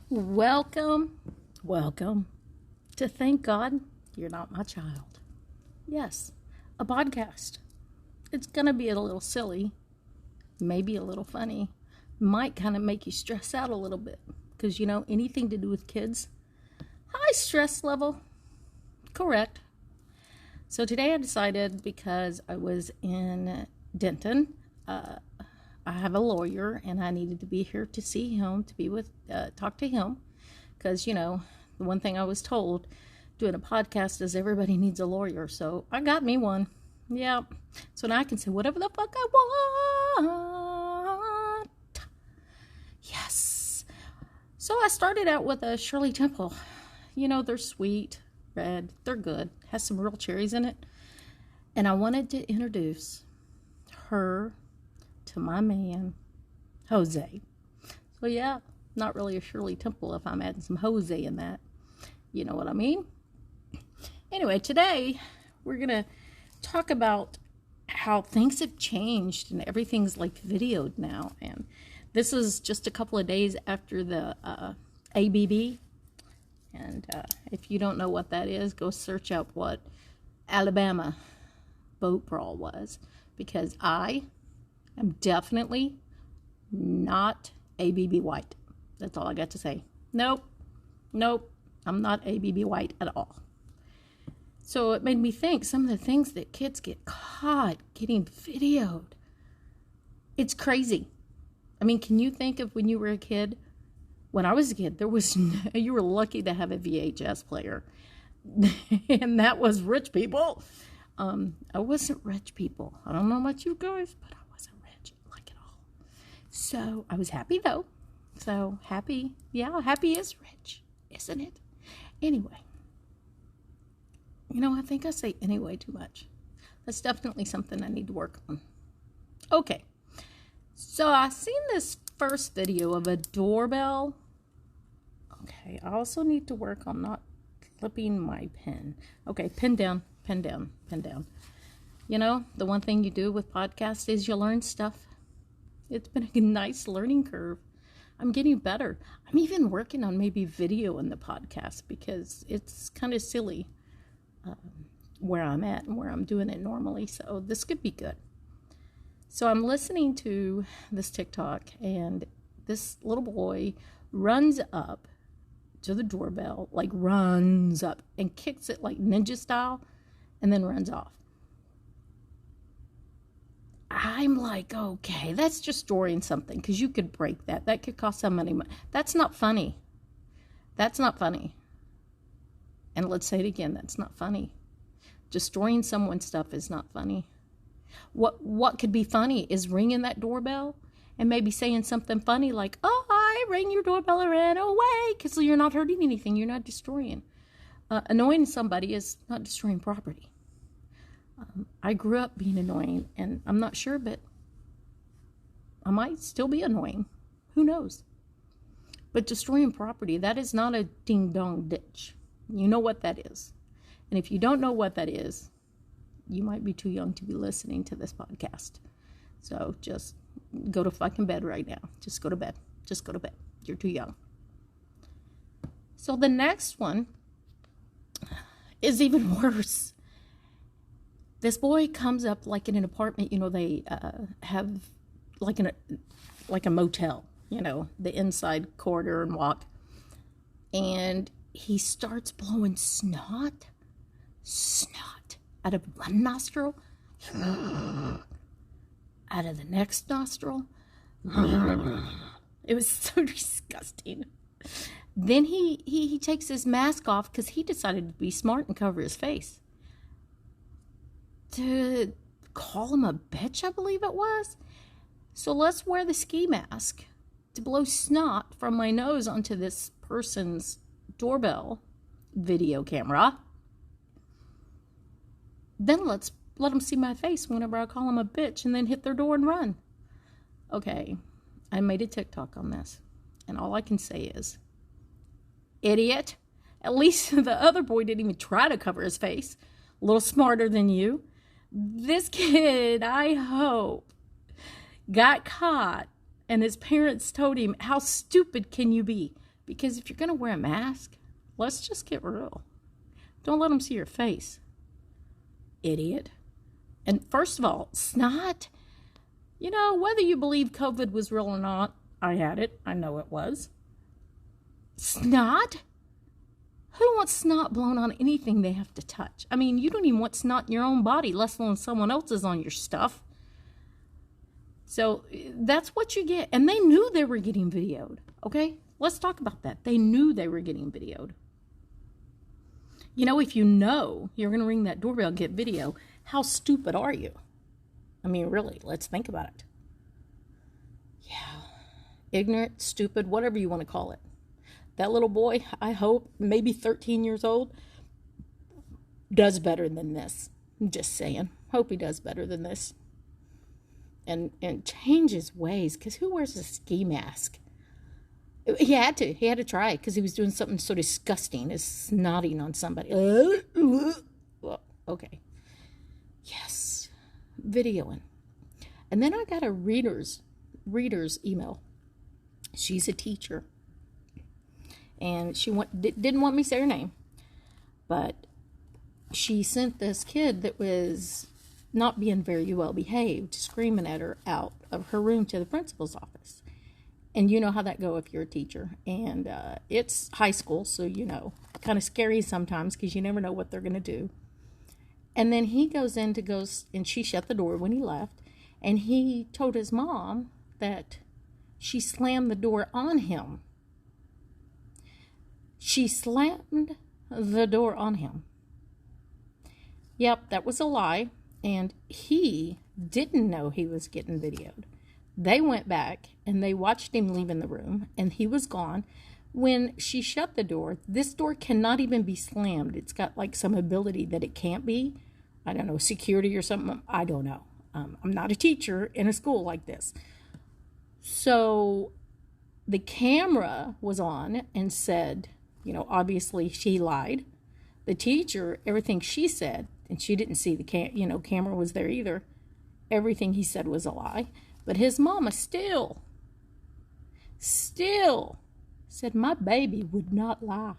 Welcome to Thank God You're Not My Child. Yes, a podcast. It's going to be a little silly, maybe a little funny, might kind of make you stress out a little bit because, anything to do with kids, high stress level, correct. So today I decided, because I was in Denton, I have a lawyer, and I needed to be here to see him, talk to him, because, the one thing I was told doing a podcast is everybody needs a lawyer, so I got me one. Yeah, so now I can say whatever the fuck I want. Yes. So I started out with a Shirley Temple. They're sweet, red, they're good, has some real cherries in it, and I wanted to introduce her to my man, Jose. So yeah, not really a Shirley Temple if I'm adding some Jose in that. You know what I mean? Anyway, today we're going to talk about how things have changed and everything's like videoed now. And this is just a couple of days after the ABB. And if you don't know what that is, go search up what Alabama boat brawl was. Because I'm definitely not ABB White. That's all I got to say. Nope. I'm not ABB White at all. So it made me think some of the things that kids get caught getting videoed. It's crazy. I mean, can you think of when you were a kid? When I was a kid, you were lucky to have a VHS player. And that was rich people. I wasn't rich people. I don't know about you guys, but I wasn't rich like at all. So I was happy though. So happy. Yeah, happy is rich, isn't it? Anyway. I think I say anyway too much. That's definitely something I need to work on. Okay. So I seen this first video of a doorbell. Okay. I also need to work on not flipping my pen. Okay. Pen down. The one thing you do with podcasts is you learn stuff. It's been a nice learning curve. I'm getting better. I'm even working on maybe video in the podcast because it's kind of silly where I'm at and where I'm doing it normally. So this could be good. So I'm listening to this TikTok, and this little boy runs up to the doorbell, like runs up and kicks it like ninja style, and then runs off. I'm like, okay, that's just destroying something, because you could break that. That could cost somebody money. That's not funny. That's not funny. And let's say it again, that's not funny. Destroying someone's stuff is not funny. What could be funny is ringing that doorbell and maybe saying something funny like, oh, I rang your doorbell and ran away, because you're not hurting anything. You're not destroying. Annoying somebody is not destroying property. I grew up being annoying, and I'm not sure, but I might still be annoying. Who knows? But destroying property, that is not a ding-dong ditch. You know what that is. And if you don't know what that is, you might be too young to be listening to this podcast. So just go to fucking bed right now. Just go to bed. You're too young. So the next one is even worse. This boy comes up like in an apartment, they have like a motel, the inside corridor and walk. And he starts blowing snot out of one nostril, out of the next nostril. It was so disgusting. Then he takes his mask off because he decided to be smart and cover his face. To call him a bitch, I believe it was. So let's wear the ski mask to blow snot from my nose onto this person's doorbell video camera. Then let's let them see my face whenever I call them a bitch, and then hit their door and run. Okay, I made a TikTok on this, and all I can say is, idiot. At least the other boy didn't even try to cover his face. A little smarter than you. This kid, I hope, got caught, and his parents told him, how stupid can you be? Because if you're going to wear a mask, let's just get real. Don't let them see your face, idiot. And first of all, snot, whether you believe COVID was real or not, I had it. I know it was. Snot? Who wants snot blown on anything they have to touch? I mean, you don't even want snot in your own body, less alone someone else's on your stuff. So that's what you get. And they knew they were getting videoed, okay? Let's talk about that. They knew they were getting videoed. If you know you're going to ring that doorbell and get video, how stupid are you? I mean, really, let's think about it. Yeah. Ignorant, stupid, whatever you want to call it. That little boy, I hope, maybe 13 years old, does better than this. I'm just saying. Hope he does better than this. And change his ways, because who wears a ski mask? He had to try it, because he was doing something so disgusting as snotting on somebody. Well, okay. Yes. Videoing. And then I got a reader's email. She's a teacher. And she didn't want me to say her name. But she sent this kid that was not being very well behaved, screaming at her out of her room to the principal's office. And you know how that go if you're a teacher. And it's high school, so kind of scary sometimes because you never know what they're going to do. And then he goes in and she shut the door when he left. And he told his mom that she slammed the door on him. She slammed the door on him. Yep, that was a lie. And he didn't know he was getting videoed. They went back and they watched him leaving the room, and he was gone. When she shut the door, this door cannot even be slammed. It's got like some ability that it can't be. I don't know, security or something. I don't know. I'm not a teacher in a school like this. So the camera was on and said, obviously she lied. The teacher, everything she said, and she didn't see the camera was there either. Everything he said was a lie. But his mama still said, my baby would not lie.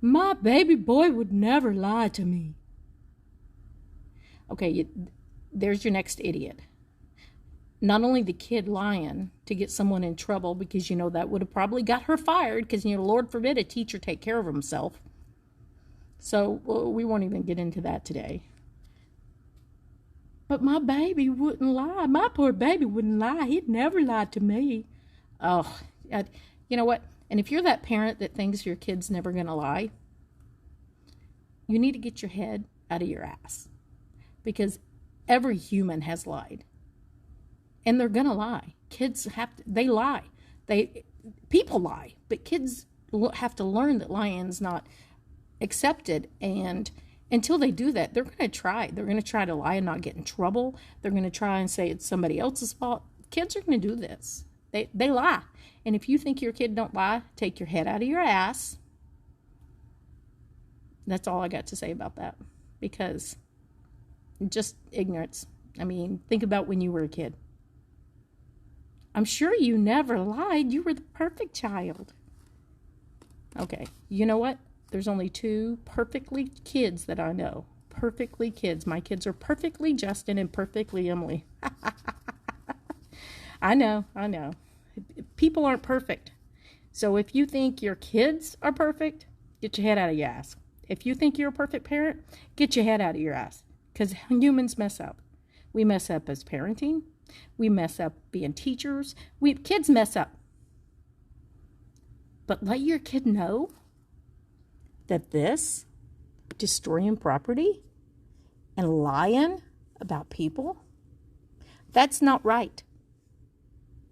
My baby boy would never lie to me. Okay, there's your next idiot. Not only the kid lying to get someone in trouble, because, that would have probably got her fired, because, Lord forbid a teacher take care of himself. So we won't even get into that today. But my baby wouldn't lie. My poor baby wouldn't lie. He'd never lie to me. Oh, you know what? And if you're that parent that thinks your kid's never going to lie, you need to get your head out of your ass. Because every human has lied. And they're going to lie. Kids they lie. People lie. But kids have to learn that lying's not accepted. And until they do that, they're going to try. They're going to try to lie and not get in trouble. They're going to try and say it's somebody else's fault. Kids are going to do this. They lie. And if you think your kid don't lie, take your head out of your ass. That's all I got to say about that. Because just ignorance. I mean, think about when you were a kid. I'm sure you never lied. You were the perfect child. Okay, you know what? There's only 2 perfectly kids that I know. Perfectly kids. My kids are perfectly Justin and perfectly Emily. I know. People aren't perfect. So if you think your kids are perfect, get your head out of your ass. If you think you're a perfect parent, get your head out of your ass. Because humans mess up. We mess up as parenting. We mess up being teachers. Kids mess up. But let your kid know that this, destroying property and lying about people, that's not right.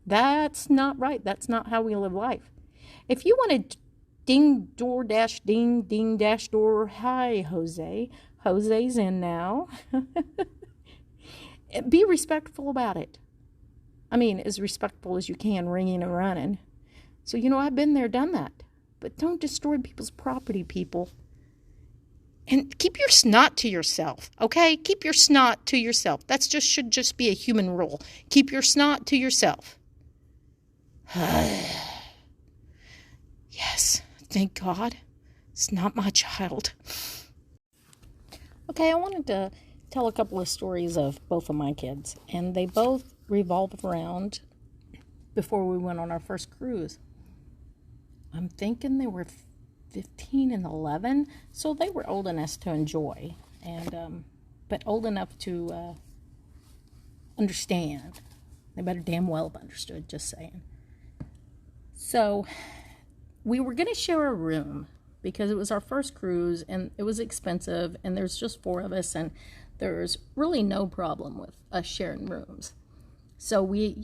That's not right. That's not how we live life. If you want to ding dash door, hi, Jose. Jose's in now. Be respectful about it. I mean, as respectful as you can, ringing and running. So, I've been there, done that. But don't destroy people's property, people. And keep your snot to yourself, okay? Keep your snot to yourself. Should just be a human rule. Keep your snot to yourself. Yeah. Thank God it's not my child. Okay, I wanted to tell a couple of stories of both of my kids, and they both revolve around before we went on our first cruise. I'm thinking they were 15 and 11, so they were old enough to enjoy, and but old enough to understand. They better damn well have understood, just saying. So we were going to share a room because it was our first cruise and it was expensive, and there's just 4 of us, and there's really no problem with us sharing rooms. So we,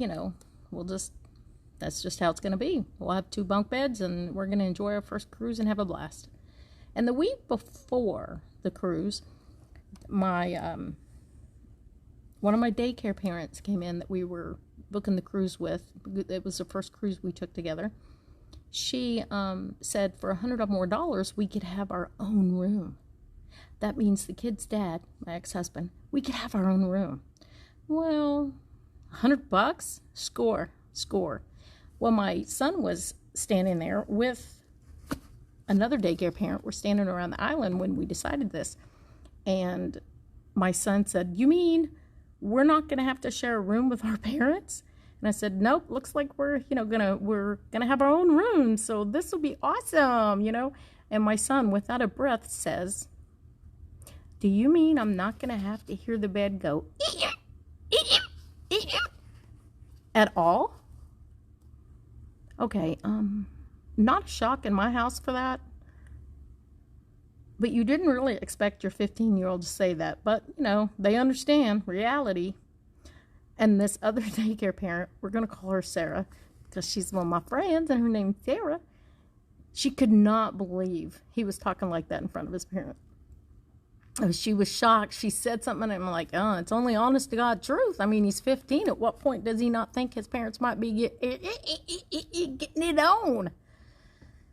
that's just how it's going to be. We'll have 2 bunk beds, and we're going to enjoy our first cruise and have a blast. And the week before the cruise, one of my daycare parents came in that we were booking the cruise with. It was the first cruise we took together. She said for $100 or more, we could have our own room. That means the kid's dad, my ex-husband, we could have our own room. Well, $100? Score. Well, my son was standing there with another daycare parent. We're standing around the island when we decided this. And my son said, "You mean we're not going to have to share a room with our parents?" And I said, "Nope, looks like we're gonna have our own room, so this will be awesome, And my son, without a breath, says, "Do you mean I'm not gonna have to hear the bed go at all?" Okay, not a shock in my house for that. But you didn't really expect your 15-year-old to say that. But, they understand reality. And this other daycare parent, we're going to call her Sarah, because she's one of my friends, and her name's Sarah. She could not believe he was talking like that in front of his parent. She was shocked. She said something, and I'm like, oh, it's only honest to God truth. I mean, he's 15. At what point does he not think his parents might be getting it on?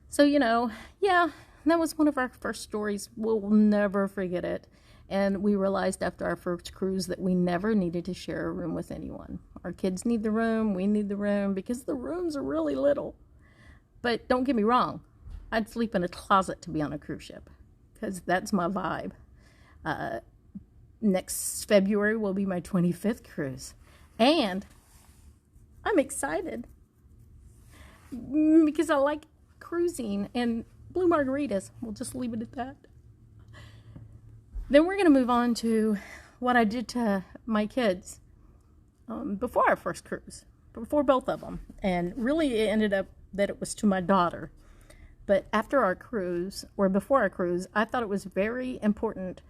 So, yeah, that was one of our first stories. We'll never forget it. And we realized after our first cruise that we never needed to share a room with anyone. Our kids need the room, we need the room, because the rooms are really little. But don't get me wrong, I'd sleep in a closet to be on a cruise ship, because that's my vibe. Next February will be my 25th cruise. And I'm excited because I like cruising and blue margaritas. We'll just leave it at that. Then we're going to move on to what I did to my kids before our first cruise, before both of them. And really it ended up that it was to my daughter. But after our cruise, or before our cruise, I thought it was very important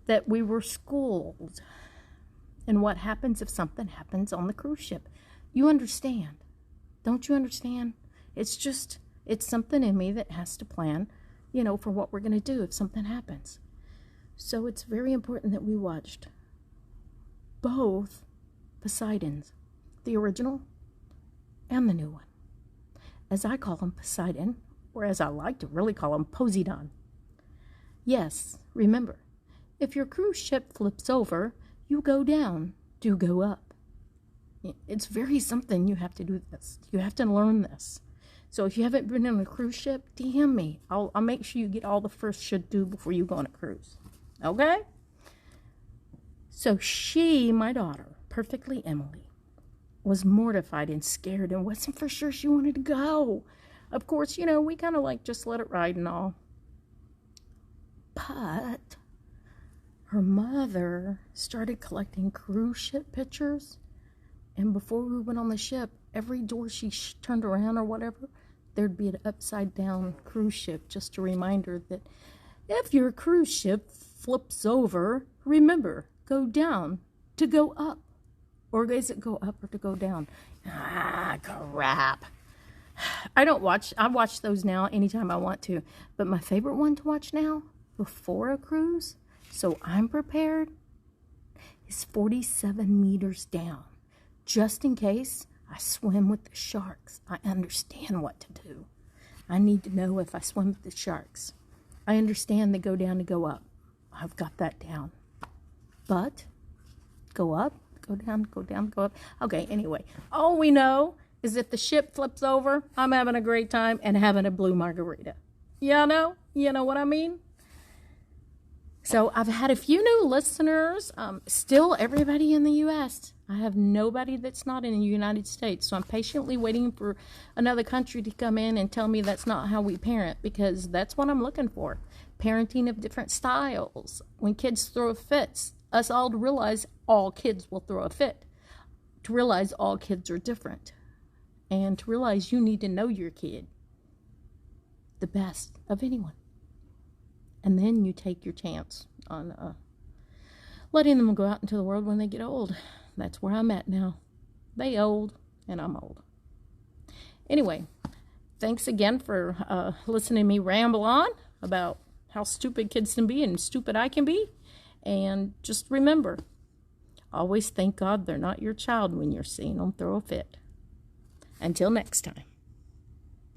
that we were schooled in what happens if something happens on the cruise ship. You understand. Don't you understand? It's something in me that has to plan, for what we're going to do if something happens. So it's very important that we watched both Poseidons, the original and the new one. As I call him Poseidon, or as I like to really call him Poseidon. Yes, remember, if your cruise ship flips over, you go down, do go up. It's very something. You have to do this. You have to learn this. So if you haven't been on a cruise ship, DM me. I'll make sure you get all the first should do before you go on a cruise. Okay? So she, my daughter, perfectly Emily, was mortified and scared and wasn't for sure she wanted to go. Of course, we kind of just let it ride and all. But her mother started collecting cruise ship pictures. And before we went on the ship, every door she turned around or whatever, there'd be an upside down cruise ship, just to remind her that if your cruise ship flips over, remember, go down to go up. Or is it go up or to go down? Ah, crap. I watch those now anytime I want to. But my favorite one to watch now, before a cruise, so I'm prepared, is 47 meters down. Just in case I swim with the sharks. I understand what to do. I need to know if I swim with the sharks. I understand they go down to go up. I've got that down. But go up, go down, go down, go up. Okay, anyway, all we know is if the ship flips over, I'm having a great time and having a blue margarita. You know what I mean? So I've had a few new listeners, still everybody in the U.S. I have nobody that's not in the United States. So I'm patiently waiting for another country to come in and tell me that's not how we parent, because that's what I'm looking for. Parenting of different styles. When kids throw fits, us all to realize all kids will throw a fit. To realize all kids are different. And to realize you need to know your kid the best of anyone. And then you take your chance on letting them go out into the world when they get old. That's where I'm at now. They old, and I'm old. Anyway, thanks again for listening to me ramble on about how stupid kids can be and stupid I can be. And just remember, always thank God they're not your child when you're seeing them throw a fit. Until next time.